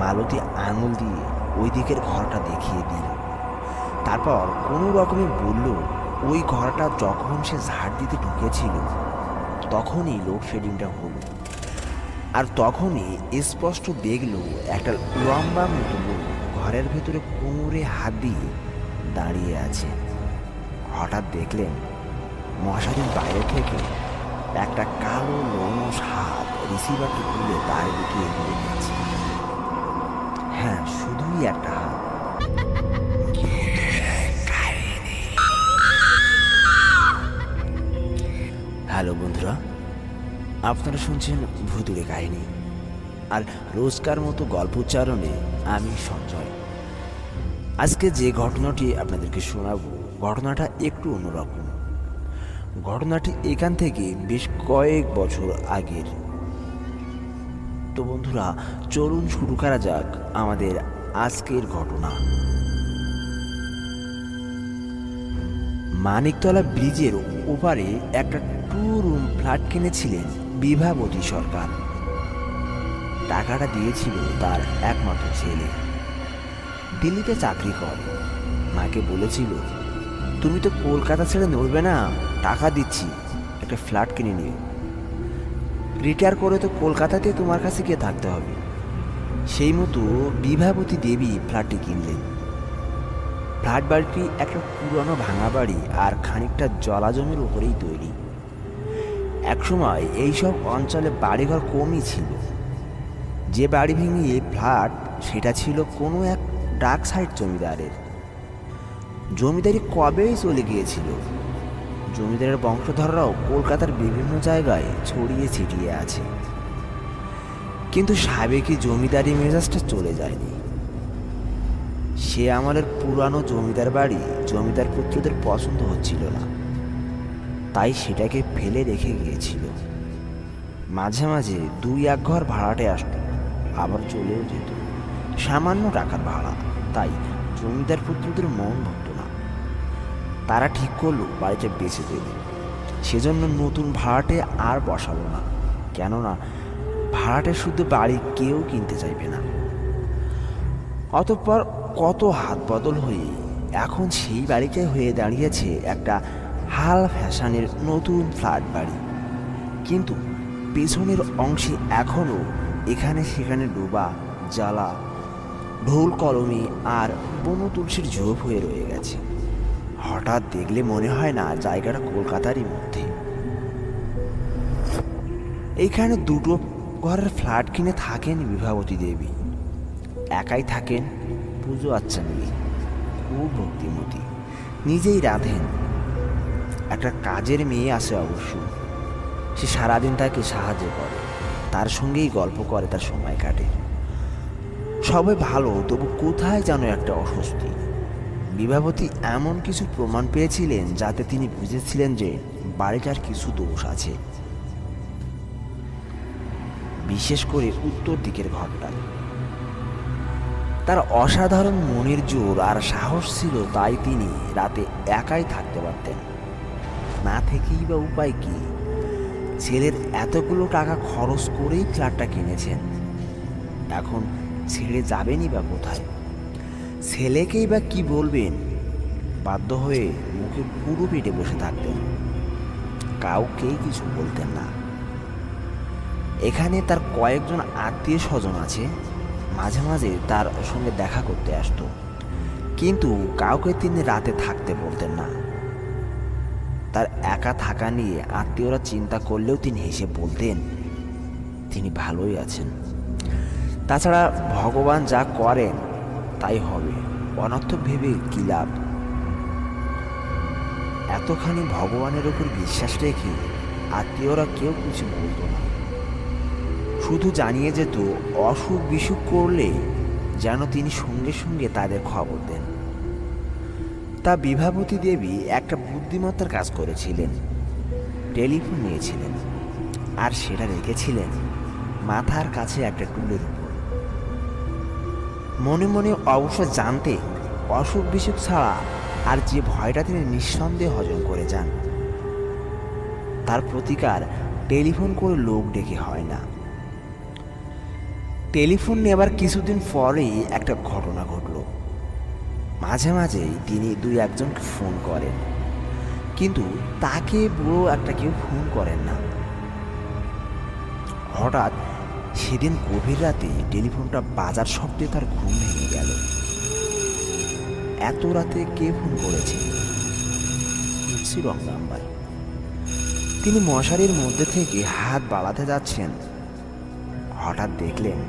মালতী আঙুল দিয়ে ওই দিকের ঘরটা দেখিয়ে দিল। তারপর কোনো রকমে বলল, ওই ঘরটা যখন সে ঝাড় দিতে ঢুকেছিল তখনই লোডশেডিংটা হলো। আর তখনই স্পষ্ট দেখল একটা লম্বা মতো লোক ঘরের ভেতরে কোমরে হাত দিয়ে দাঁড়িয়ে আছে। হঠাৎ দেখলেন মশারির বাইরে থেকে একটা কালো লোমশ হাত রিসিভারটি খুলে তার দিকে এগিয়ে দিচ্ছে। হ্যাঁ, শুধুই একটা হাত। হ্যালো বন্ধুরা, আপনারা শুনছেন ভুতুড়ে কাহিনী। আর রোজকার মতো গল্প উচ্চারণে আমি সঞ্জয়। আজকে যে ঘটনাটি আপনাদেরকে শোনাবো, ঘটনাটা একটু অন্যরকম। ঘটনাটি এখান থেকে বেশ কয়েক বছর আগের। তো বন্ধুরা, চলুন শুরু করা যাক আমাদের আজকের ঘটনা। মানিকতলা ব্রিজের ওপারে একটা 2 রুম ফ্ল্যাট কিনেছিলেন বিভাবতী সরকার। টাকাটা দিয়েছিল তার একমাত্র ছেলে। দিল্লিতে চাকরি করে। মাকে বলেছিল, তুমি তো কলকাতা ছেড়ে নড়বে না, টাকা দিচ্ছি, একটা ফ্ল্যাট কিনে নিও। রিটায়ার করে তো কলকাতাতে তোমার কাছে গিয়ে থাকতে হবে। সেই মতো বিভাবতী দেবী ফ্ল্যাটটি কিনলেন। ফ্ল্যাট বাড়িটি একটা পুরনো ভাঙা বাড়ি আর খানিকটা জলাজমির উপরেই তৈরি। একসময় এইসব অঞ্চলে বাড়িঘর কমই ছিল। যে বাড়ি ভেঙে ফ্ল্যাট, সেটা ছিল কোনো এক ডাক সাইড জমিদারের। জমিদারি কবেই চলে গিয়েছিল। জমিদারের বংশধররাও কলকাতার বিভিন্ন জায়গায় ছড়িয়ে ছিটিয়ে আছে। কিন্তু সাবেকি জমিদারি মেজাজটা চলে যায়নি। সে আমলের পুরানো জমিদার বাড়ি জমিদার পুত্রদের পছন্দ হচ্ছিল না, তাই সেটাকে ফেলে রেখে গিয়েছিল। মাঝে মাঝে 2-1 ঘর ভাড়াটে আসতো, আবার চলেও যেত। সামান্য টাকার ভাড়া, তাই জমিদার পুত্রদের মন ভরত না। তারা ঠিক করলো বাড়িটা বেচে দেবে। সেজন্য নতুন ভাড়াটে আর বসালো না, কেননা ভাড়াটে শুধু বাড়ি কেউ কিনতে চাইবে না। অতঃপর কত হাত বদল হয়ে এখন সেই বাড়িটাই হয়ে দাঁড়িয়েছে একটা হাল ফ্যাশনের নতুন ফ্ল্যাট বাড়ি। কিন্তু পেছনের অংশে এখনও এখানে সেখানে ডোবা, জ্বালা, ঢোল কলমি আর বনো তুলসীর ঝোপ হয়ে রয়ে গেছে। হঠাৎ দেখলে মনে হয় না জায়গাটা কলকাতারই মধ্যে। এইখানে 2 ঘরের ফ্ল্যাট কিনে থাকেন বিভাবতী দেবী। একাই থাকেন, পুজো আচ্ছা নেই, খুব ভক্তিমতী, নিজেই রাঁধেন। একটা কাজের মেয়ে আছে অবশ্য, সে সারাদিন তাকে সাহায্য করে, তার সঙ্গেই গল্প করে তার সময় কাটে। সবাই ভালো, তবু কোথায় যেন একটা অস্বস্তি। বিভাবতী এমন কিছু প্রমাণ পেয়েছিলেন যাতে তিনি বুঝেছিলেন যে বাড়িটার কিছু দোষ আছে, বিশেষ করে উত্তর দিকের ঘরটায়। তার অসাধারণ মনের জোর আর সাহস ছিল, তাই তিনি রাতে একাই থাকতে পারতেন। না থেকেই বা উপায় কি? ছেলের এতগুলো টাকা খরচ করেই ফ্ল্যাটটা কিনেছেন, এখন ছেড়ে যাবেনই বা কোথায়? ছেলেকেই বা কি বলবেন? বাধ্য হয়ে মুখে পুরো পেটে বসে থাকতেন, কাউকেই কিছু বলতেন না। এখানে তার কয়েকজন আত্মীয় স্বজন আছে, মাঝে মাঝে তার সঙ্গে দেখা করতে আসতো, কিন্তু কাউকে তিনি রাতে থাকতে বলতেন না। তার একা থাকা নিয়ে আত্মীয়রা চিন্তা করলেও তিনি হেসে বলতেন তিনি ভালোই আছেন। তাছাড়া ভগবান যা করেন তাই হবে, অনর্থক ভেবে কি লাভ? এতখানি ভগবানের উপর বিশ্বাস রেখে আত্মীয়রা কেউ কিছু বলতো না, শুধু জানিয়ে যেত অসুখ বিসুখ করলে যেন তিনি সঙ্গে সঙ্গে তাদের খবর দেন। তা বিভাবতী দেবী একটা বুদ্ধিমত্তার কাজ করেছিলেন। টেলিফোন নিয়েছিলেন, আর সেটা রেখেছিলেন মাথার কাছে একটা টুলের উপর। মনে মনে অবশ্য জানতে অসুখ বিসুখ ছাড়া আর যে ভয়টা তিনি নিঃসন্দেহে হজম করে যান, তার প্রতিকার টেলিফোন করে লোক ডেকে হয় না। টেলিফোন নেবার কিছুদিন পরেই একটা ঘটনা ঘটল। মাঝে মাঝেই তিনি দুই একজনকে ফোন করেন, কিন্তু তাকে বুড়ো একটা কেউ ফোন করেন না। হঠাৎ সেদিন গভীর রাতে টেলিফোনটা বাজার শব্দে তার ঘুম ভেঙে গেল। এত রাতে কে ফোন করেছে? নিশ্চয়ই রং নাম্বার। তিনি মশারির মধ্যে থেকে হাত বাড়াতে যাচ্ছেন, হঠাৎ দেখলেন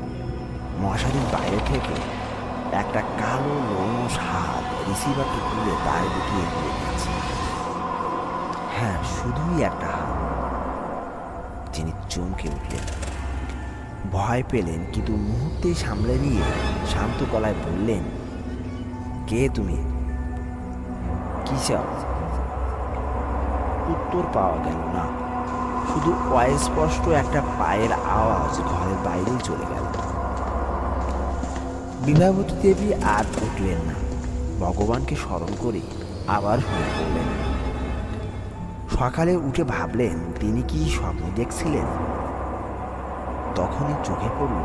মশারির বাইরে থেকে একটা কালো লোমশ হাত রিসিভারটি তুলে তার দিকে এগিয়ে দিচ্ছে। হ্যাঁ, শুধুই একটা হাত। তিনি চমকে উঠলেন, ভয় পেলেন, কিন্তু মুহূর্তেই সামলে নিয়ে শান্ত গলায় বললেন, কে তুমি? কি চাও? উত্তর পাওয়া গেল না, শুধু অস্পষ্ট একটা পায়ের আওয়াজ ঘরের বাইরেই চলে গেল। বিভাবতী দেবী আর উঠলেন না, ভগবানকে স্মরণ করে আবার শুয়ে পড়লেন। সকালে উঠে ভাবলেন তিনি কি স্বপ্ন দেখছিলেন। তখনই চোখে পড়ল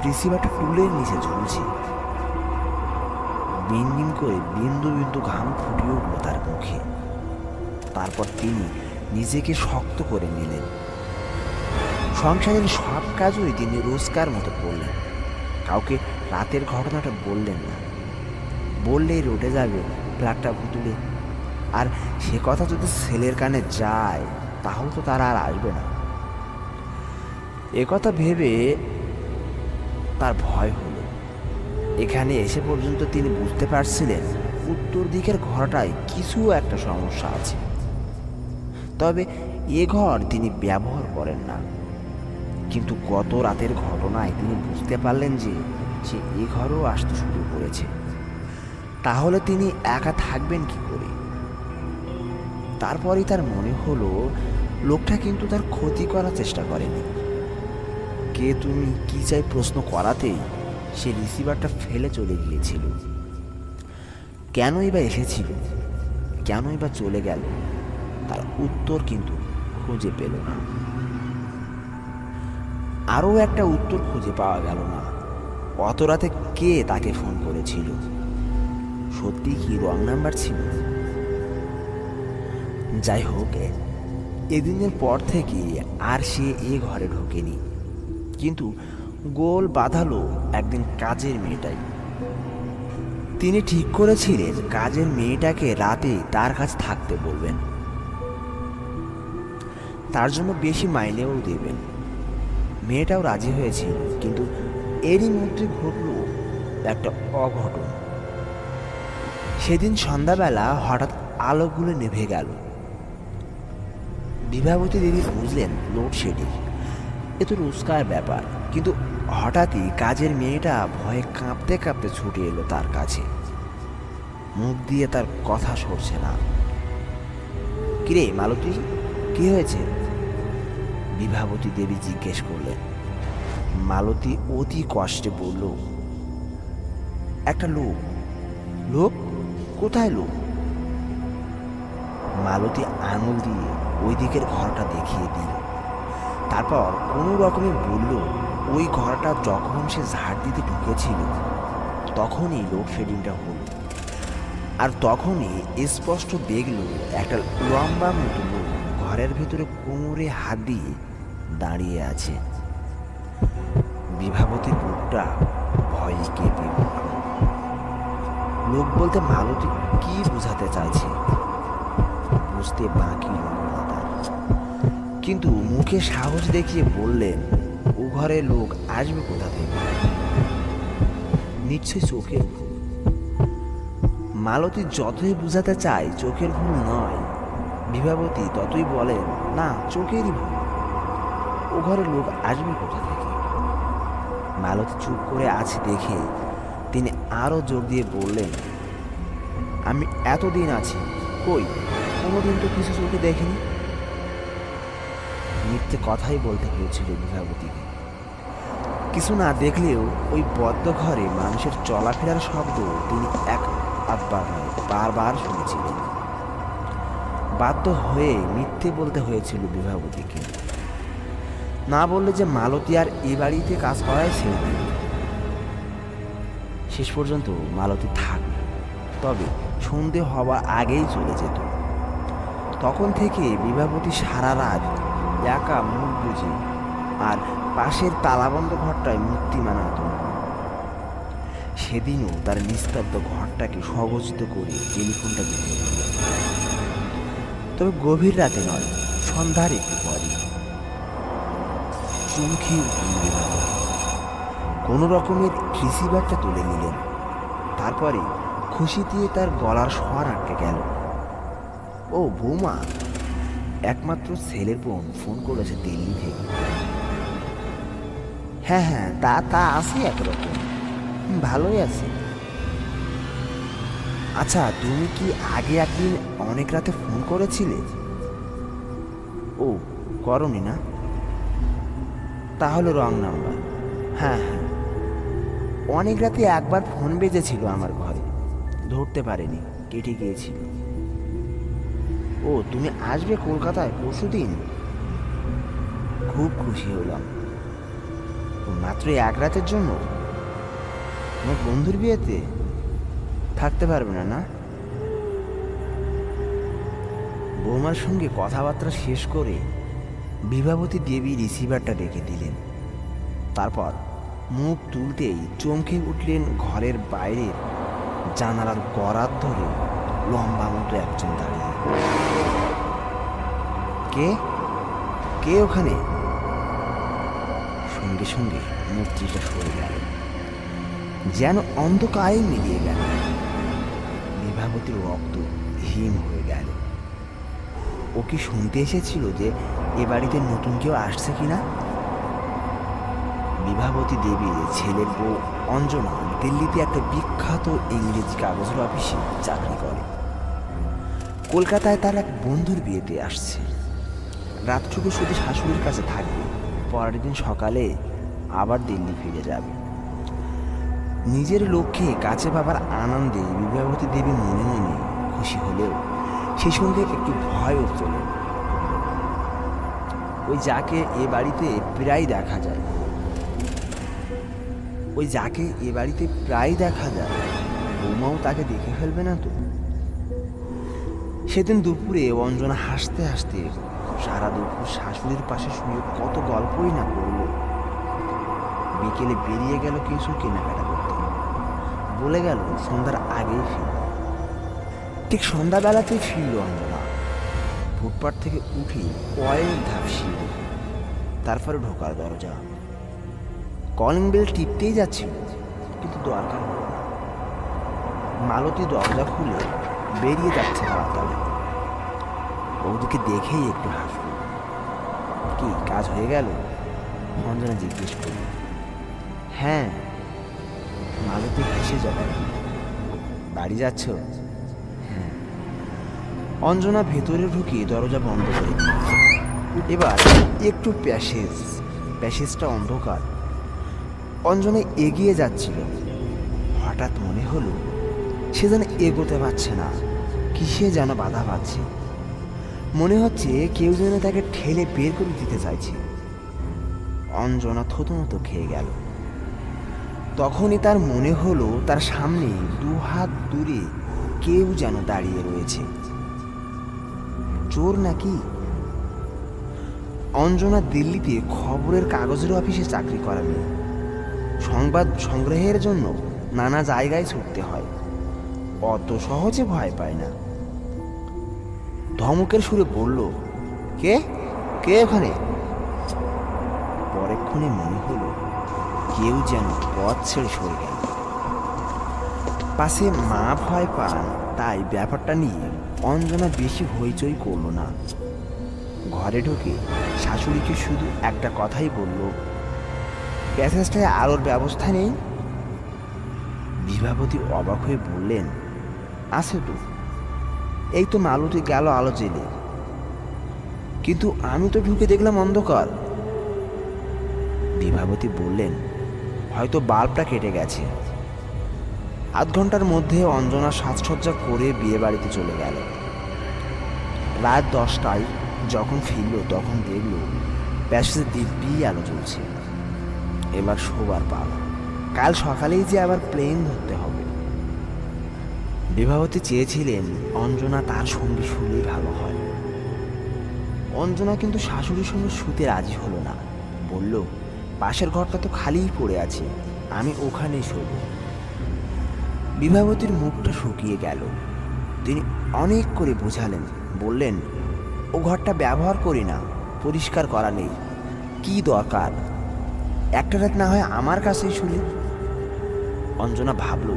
রিসিভারটা টুলের নিচে ঝুলছে। বিনবিন করে বিন্দু বিন্দু ঘাম ফুটিয়ে উঠল তার মুখে। তারপর তিনি নিজেকে শক্ত করে নিলেন। সংসারের সব কাজই তিনি রোজকার মতো করলেন। কাউকে রাতের ঘটনাটা বললেন না। বললেই রটে যাবে প্লাগটা তুলে, আর সে কথা যদি ছেলের কানে যায় তাহলে তো তারা আর আসবে না। একথা ভেবে তার ভয় হলো। এখানে এসে পর্যন্ত তিনি বুঝতে পারছিলেন উত্তর দিকের ঘরটায় কিছু একটা সমস্যা আছে, তবে এ ঘর তিনি ব্যবহার করেন না। কিন্তু গত রাতের ঘটনায় তিনি বুঝতে পারলেন যে সে এ ঘরেও আসতে শুরু করেছে। তাহলে তিনি একা থাকবেন কি করে? তারপরেই তার মনে হলো লোকটা কিন্তু তার ক্ষতি করার চেষ্টা করেনি। কে তুমি, কি চাই প্রশ্ন করাতেই সে রিসিভারটা ফেলে চলে গিয়েছিল। কেনই বা এসেছিল, কেনই বা চলে গেল, তার উত্তর কিন্তু খুঁজে পেল না। আরও একটা উত্তর খুঁজে পাওয়া গেল না। অত রাতে কে তাকে ফোন করেছিল? সত্যি কি রং নাম্বার ছিল? যাই হোক, এদিনের পর থেকে আর সে এ ঘরে ঢোকেনি। কিন্তু গোল বাঁধালো একদিন কাজের মেয়েটাই। তিনি ঠিক করেছিলেন কাজের মেয়েটাকে রাতে তার কাছে থাকতে বলবেন, তার জন্য বেশি মাইনেও দেবেন। মেয়েটাও রাজি হয়েছিল, কিন্তু এরই মধ্যে ঘটল একটা অঘটন। সেদিন সন্ধ্যাবেলা হঠাৎ আলোগুলো নিভে গেল। বিভাবতী দেবী বুঝলেন লোডশেডিং, এ তো রোজকার ব্যাপার। কিন্তু হঠাৎই কাজের মেয়েটা ভয়ে কাঁপতে কাঁপতে ছুটে এলো তার কাছে। মুখ দিয়ে তার কথা সরছে না। কিরে মালতী, কি হয়েছে? বিভাবতী দেবী জিজ্ঞেস করলেন। মালতী অতি কষ্টে বলল, একটা লোক। লোক? কোথায় লোক? মালতী আঙুল দিয়ে ওই দিকের ঘরটা দেখিয়ে দিল। তারপর কোনো রকমে বলল, ওই ঘরটা যখন সে ঝাড় দিতে ঢুকেছিল তখনই লোডশেডিংটা হলো। আর তখনই স্পষ্ট দেখল একটা লম্বা মতো লোক ঘরের ভেতরে কোমরে হাত দিয়ে দাঁড়িয়ে আছে। বিভাবতীর বুকটা ভয়ে কেঁপে উঠল। লোক বলতে মালতী কি বোঝাতে চাইছে বুঝতে বাকি রইল না তার। কিন্তু মুখে সাহস দেখিয়ে বললেন, ও ঘরে লোক আসবে কোথা থেকে? নিশ্চয়ই চোখের ভুল। মালতী যতই বুঝাতে চায় চোখের ভুল নয়, বিভাবতী ততই বলেন, না, চোখেরই ভুল। ও ঘরে লোক আসবে কোথা থেকে? মালতী চুপ করে আছে দেখে তিনি আরো জোর দিয়ে বললেন, আমি এতদিন আছি, কই কোনোদিন তো কিছু চোখে দেখিনি। মিথ্যে কথাই বলতে হয়েছিল বিভাবতীকে। কিছু না দেখলেও ওই বদ্ধ ঘরে মানুষের চলাফেরার শব্দ তিনি এক আধবার নয় বারবার শুনেছিলেন। বাধ্য হয়ে মিথ্যে বলতে হয়েছিল বিভাবতীকে। না বললে যে মালতী আর এ বাড়িতে কাজ করাই ছেড়ে দিত। শেষ পর্যন্ত মালতী থাকত, তবে সন্ধে হওয়ার আগেই চলে যেত। তখন থেকে বিভাবতী সারা রাত একা মুখ বুঝে আর পাশের তালাবন্ধ ঘরটায় মূর্তি মানাত। সেদিনও তার নিস্তব্ধ ঘরটাকে স্বগোচিত করে টেলিফোনটা দিতে হলো। তবে গভীর রাতে নয়, সন্ধ্যার একটু পরে। চমকে উঠলেন কোনো রকমের রিসিভারটা তুলে নিলেন। তারপরে খুশি দিয়ে তার গলার স্বর আটকে গেল। ও বৌমা, একমাত্র ছেলের বোন ফোন করেছে দিল্লি থেকে। হ্যাঁ হ্যাঁ, তা আছে একরকম, ভালোই আছে। আচ্ছা, তুমি কি আগে একদিন অনেক রাতে ফোন করেছিলে? ও, করনি না? তাহলে রং নাম্বার। হ্যাঁ হ্যাঁ, অনেক রাতে একবার ফোন বেজেছিল আমার ঘরে, ধরতে পারেনি, কেটে গিয়েছিল। ও, তুমি আসবে কলকাতায় পরশুদিন? খুব খুশি হলাম। মাত্র এক রাতের জন্য? আমার বন্ধুর বিয়েতে থাকতে পারবে না না? বৌমার সঙ্গে কথাবার্তা শেষ করে বিভাবতী দেবী রিসিভারটা রেখে দিলেন। তারপর মুখ তুলতেই চমকে উঠলেন ঘরের বাইরের জানালার গরাদ ধরে লম্বা মতো একজন দাঁড়িয়ে। কে কে ওখানে? সঙ্গে সঙ্গে মূর্তিটা সরে গেল, যেন অন্ধকারে মিলিয়ে গেল। বিভাবতীর রক্ত হিম হয়ে গেল। ও কি শুনতে এসেছিল যে এ বাড়িতে নতুন কেউ আসছে কিনা? বিভাবতী দেবীর ছেলের বউ অঞ্জনা দিল্লিতে একটা বিখ্যাত ইংরেজি কাগজের অফিসে চাকরি করে। কলকাতায় তার এক বন্ধুর বিয়েতে আসছে। রাতটুকু শুধু শাশুড়ির কাছে থাকবে, পরের দিন সকালে আবার দিল্লি ফিরে যাবে। নিজের লক্ষ্যে কাছে পাবার আনন্দে বিভাবতী দেবী মনে মনে খুশি হলেও সেই সঙ্গে একটু ভয়ও পেলেন। ওই যাকে এ বাড়িতে প্রায় দেখা যায় বৌমাও তাকে দেখে ফেলবে না তো? সেদিন দুপুরে অঞ্জনা হাসতে হাসতে সারা দুপুর শাশুড়ির পাশে শুয়ে কত গল্পই না করলো। বিকেলে বেরিয়ে গেল কিছু কেনাকাটা করতে, বলে গেল সন্ধ্যার আগেই ফিরল। ঠিক সন্ধ্যাবেলাতেই ফিরল অঞ্জনা। ফুটপাথ থেকে উঠে কয়েক ধাপ সিঁড়ি, তারপরে ঢোকার দরজা। কলিং বেল টিপতেই যাচ্ছিল, কিন্তু দরকার হলো না। মালতী দরজা খুলে বেরিয়ে যাচ্ছে তাড়াতাড়ি। ওদিকে দেখেই একটু হাসল। কি কাজ হয়ে গেল? অঞ্জনা জিজ্ঞেস করল। হ্যাঁ, মালতী হেসে জবাব। বাড়ি যাচ্ছ? হ্যাঁ। অঞ্জনা ভেতরে ঢুকিয়ে দরজা বন্ধ করে দিল। এবার একটু প্যাসেজটা অন্ধকার। অঞ্জনা এগিয়ে যাচ্ছিল। হঠাৎ মনে হলো সে যেন এগোতে পারছে না, কিসে যেন বাধা পাচ্ছে। মনে হচ্ছে কেউ যেন তাকে ঠেলে বের করে দিতে চাইছে। অঞ্জনা থতমত খেয়ে গেল। তখনই তার মনে হলো তার সামনে 2 হাত দূরে কেউ যেন দাঁড়িয়ে রয়েছে। চোর নাকি? অঞ্জনা দিল্লিতে খবরের কাগজের অফিসে চাকরি করা মেয়ে। সংবাদ সংগ্রহের জন্য নানা জায়গায় ছুটতে হয়, অত সহজে ভয় পায় না। ধমকের সুরে বলল, কে কে ওখানে? পরেক্ষণে মনে হলো কেউ যেন পথ ছেড়ে সরে গেল। পাশে মা ভয় পান, তাই ব্যাপারটা নিয়ে অঞ্জনা বেশি হইচই করল না। ঘরে ঢুকে শাশুড়িকে শুধু একটা কথাই বলল, প্যাসেজটায় আলোর ব্যবস্থা নেই? বিভাবতী অবাক হয়ে বললেন, আছে তো, এই তো মালতী গেল আলো জেলে, কিন্তু আমি তো ঢুকে দেখলাম অন্ধকার। বিভাবতী বললেন, হয়তো বাল্বটা কেটে গেছে। আধ ঘন্টার মধ্যে অঞ্জনা সাজসজ্জা করে বিয়ে বাড়িতে চলে গেল। রাত 10টায় যখন ফিরল তখন দেখল প্যাসেজে দিব্যি আলো জ্বলছে। এবার শোবার পালা। কাল সকালেই যে আবার প্লেন ধরতে হবে। বিভাবতী চেয়েছিলেন অঞ্জনা তার সঙ্গে শুলেই ভালো হয়। অঞ্জনা কিন্তু শাশুড়ির সঙ্গে শুতে রাজি হলো না। বলল, পাশের ঘরটা তো খালিই পড়ে আছে, আমি ওখানেই শোব। বিভাবতীর মুখটা শুকিয়ে গেল। তিনি অনেক করে বোঝালেন, বললেন, ও ঘরটা ব্যবহার করি না, পরিষ্কার করা নেই, কি দরকার, একটা রাত না হয় আমার কাছেই শুলি। অঞ্জনা ভাবল,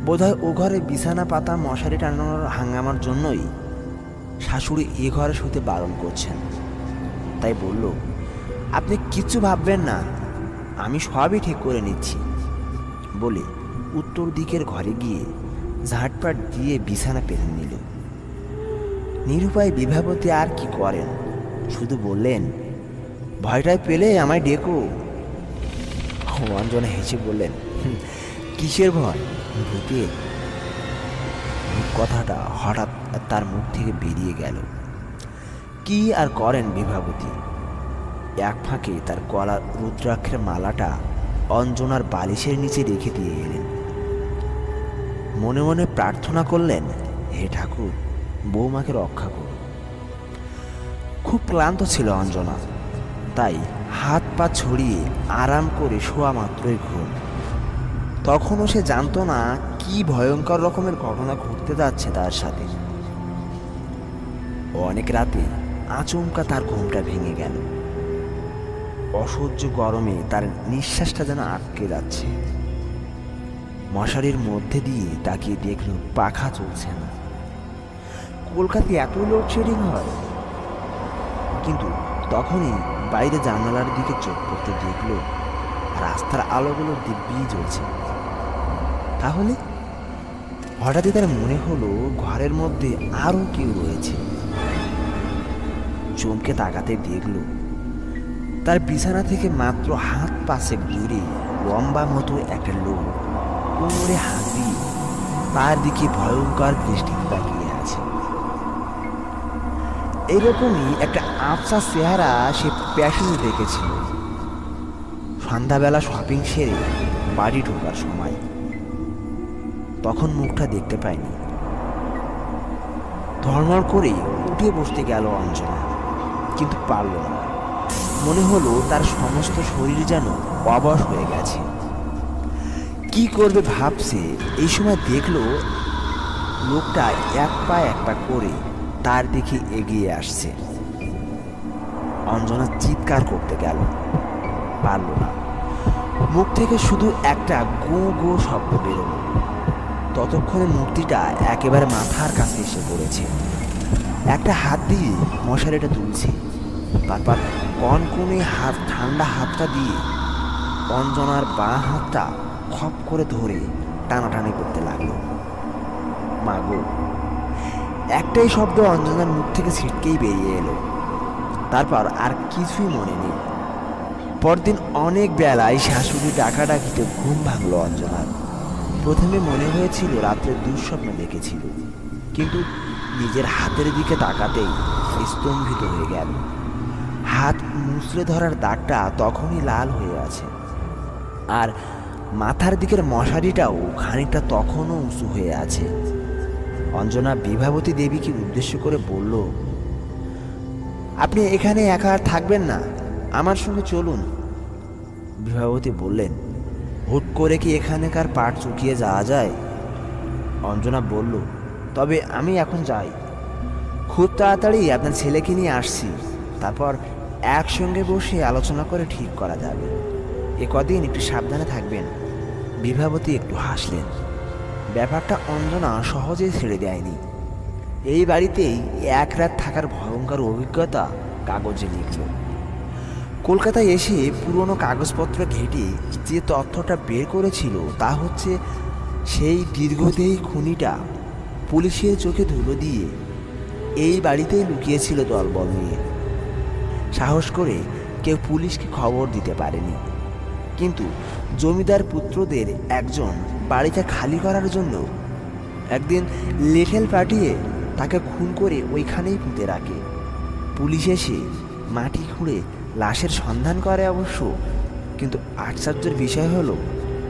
বোধহয় ও ঘরে বিছানা পাতা মশারি টানানোর হাঙ্গামার জন্যই শাশুড়ি এ ঘরে শুতে বারণ করছেন। তাই বলল, আপনি কিচ্ছু ভাববেন না, আমি সবই ঠিক করে নিচ্ছি বলে উত্তর দিকের ঘরে গিয়ে ঝাঁটপাট দিয়ে বিছানা পেতে নিল। নিরুপায় বিভাবতী আর কি করেন, শুধু বললেন, ভয়টায় পেলে আমায় ডেকো। অঞ্জনা হেসে বললেন, কিসের ভয়, ভূতের? কথাটা হঠাৎ তার মুখ থেকে বেরিয়ে গেল। কি আর করেন বিভাবতী? এক ফাঁকে তার গলার রুদ্রাক্ষের মালাটা অঞ্জনার বালিশের নিচে রেখে দিয়ে এলেন। মনে মনে প্রার্থনা করলেন, হে ঠাকুর, বৌমাকে রক্ষা করুন। খুব ক্লান্ত ছিল অঞ্জনা, তাই হাত পা ছড়িয়ে আরাম করে শোয়া মাত্রই ঘুম। তখনও সে জানতো না কি ভয়ঙ্কর রকমের ঘটনা ঘটতে যাচ্ছে তার সাথে। অনেক রাতে আচমকা তার ঘুমটা ভেঙে গেল। অসহ্য গরমে তার নিঃশ্বাসটা যেন আটকে যাচ্ছে। মশারির মধ্যে দিয়ে তাকিয়ে দেখল পাখা চলছে না। কলকাতায় এত লোডশেডিং হয়? কিন্তু তখনই বাইরে জানালার দিকে চোখ পড়তে দেখল রাস্তার আলোগুলো দিব্যি জ্বলছে। তাহলে হঠাৎই তার মনে হলো ঘরের মধ্যে আরো কেউ রয়েছে। চমকে তাকাতে দেখল তার বিছানা থেকে মাত্র হাত পাশেক দূরে লম্বা মতো একটা লোক কোমরে হাত দিয়ে তার দিকে ভয়ঙ্কর দৃষ্টিতে তাকিয়ে আছে। এইরকমই একটা আবছা চেহারা সে প্যাশনে দেখেছিল সন্ধ্যাবেলা শপিং সেরে বাড়ি ঢোকার সময়। তখন মুখটা দেখতে পায়নি। ধর্মর করে উঠে বসতে গেল অঞ্জনা, কিন্তু পারল না। মনে হলো তার সমস্ত শরীর যেন অবশ হয়ে গেছে। কি করবে ভাবছে, এই সময় দেখলো লোকটা এক পা করে তার দিকে এগিয়ে আসছে। অঞ্জনা চিৎকার করতে গেল, পারল না। মুখ থেকে শুধু একটা গো গো শব্দ বেরোল। ততক্ষণে মূর্তিটা একেবারে মাথার কাছে এসে পড়েছে। একটা হাত দিয়ে মশারিটা তুলছে, তারপর কনকনে হাত ঠান্ডা হাতটা দিয়ে অঞ্জনার বাঁ হাতটা খপ করে ধরে টানাটানি করতে লাগলো। মাগো! একটাই শব্দ অঞ্জনার মুখ থেকে ছিটকেই বেরিয়ে এলো। তারপর আর কিছুই মনে নেই। পরদিন অনেক বেলায় শাশুড়ি ডাকাডাকিতে ঘুম ভাঙলো অঞ্জনার। প্রথমে মনে হয়েছিল রাত্রে দুঃস্বপ্ন দেখেছিল, কিন্তু নিজের হাতের দিকে তাকাতেই স্তম্ভিত হয়ে গেল। হাত মুচড়ে ধরার দাগটা তখনই লাল হয়ে আছে, আর মাথার দিকের মশারিটাও খানিকটা তখনও উঁচু হয়ে আছে। অঞ্জনা বিভাবতী দেবীকে উদ্দেশ্য করে বলল, আপনি এখানে একা আর থাকবেন না, আমার সঙ্গে চলুন। বিভাবতী বললেন, হুট করে কি এখানেকার পাট চুকিয়ে যাওয়া যায়? অঞ্জনা বলল, তবে আমি এখন যাই, খুব তাড়াতাড়ি আপনার ছেলেকে নিয়ে আসছি, তারপর একসঙ্গে বসে আলোচনা করে ঠিক করা যাবে। এ কদিন একটু সাবধানে থাকবেন। বিভাবতী একটু হাসলেন। ব্যাপারটা অঞ্জনা সহজেই ছেড়ে দেয়নি। এই বাড়িতেই এক রাত থাকার ভয়ঙ্কর অভিজ্ঞতা কাগজে লিখল। কলকাতায় এসে পুরনো কাগজপত্র ঘেঁটে যে তথ্যটা বের করেছিল তা হচ্ছে, সেই দীর্ঘদেহী খুনিটা পুলিশের চোখে ধুলো দিয়ে এই বাড়িতেই লুকিয়েছিল দলবল নিয়ে। সাহস করে কেউ পুলিশকে খবর দিতে পারেনি, কিন্তু জমিদার পুত্রদের একজন বাড়িটা খালি করার জন্য একদিন লেঠেল পাঠিয়ে তাকে খুন করে ওইখানেই পুঁতে রাখে। পুলিশ এসে মাটি খুঁড়ে লাশের সন্ধান করে অবশ্য, কিন্তু আশ্চর্যের বিষয় হলো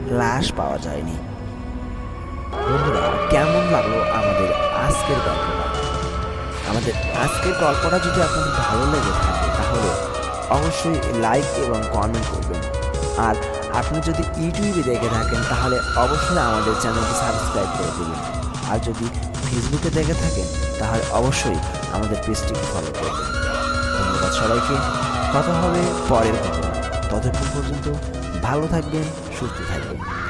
লাশ পাওয়া যায়নি। বন্ধুরা, কেমন লাগলো আমাদের আজকের গল্পটা? আমাদের আজকের গল্পটা যদি আপনাদের ভালো লেগে থাকে তাহলে অবশ্যই লাইক এবং কমেন্ট করবেন। আর আপনি যদি ইউটিউবে দেখে থাকেন তাহলে অবশ্যই আমাদের চ্যানেলটি সাবস্ক্রাইব করে দেবেন। আর যদি ফেসবুকে দেখে থাকেন তাহলে অবশ্যই আমাদের পেজটিকে ফলো করবেন। ধন্যবাদ সবাইকে। কথা হবে পরের ঘটনা। ততক্ষণ পর্যন্ত ভালো থাকবেন, সুস্থ থাকবেন।